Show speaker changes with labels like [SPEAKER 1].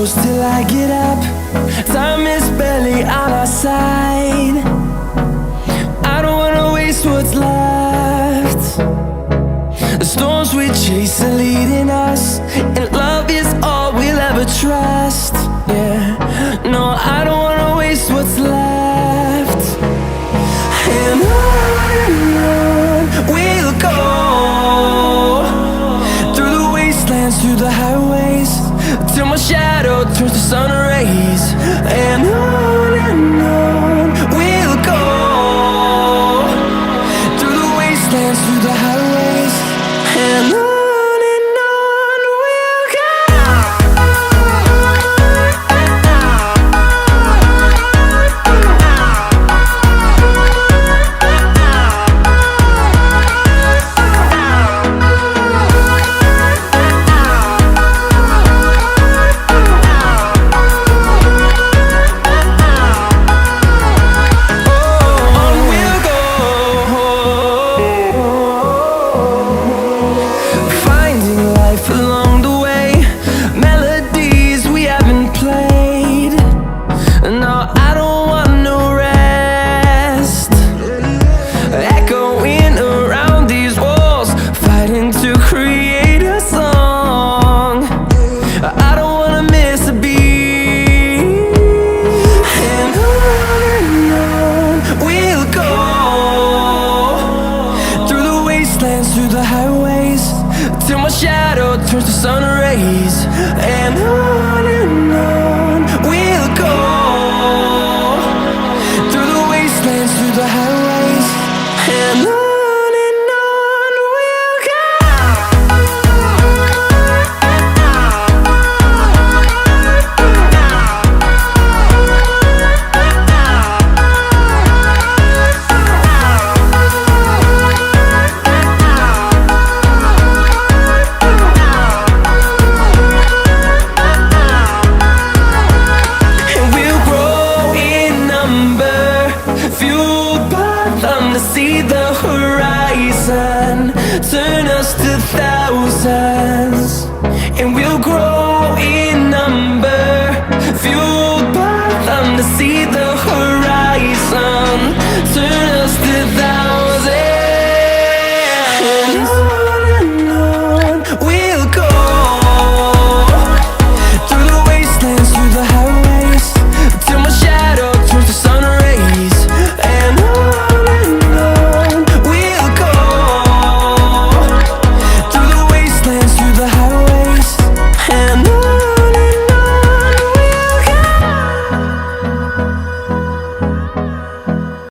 [SPEAKER 1] close till I get up. Time is barely on our side. I don't wanna waste what's left. The storms we chase are leading us, and love is all we'll ever trust. Yeah, no, I don't wanna waste what's left. And on we'll go, through the wastelands, through the highways, till my shadow turns to sun rays. And on we'll go, through the wastelands, through the highways, and on. Through the highways, till my shadow turns to sun rays. And on we'll go, through the wastelands, through the highways, and on. See the horizon turn us to thousands, and we'll grow in number, fueled by them to see the horizon turn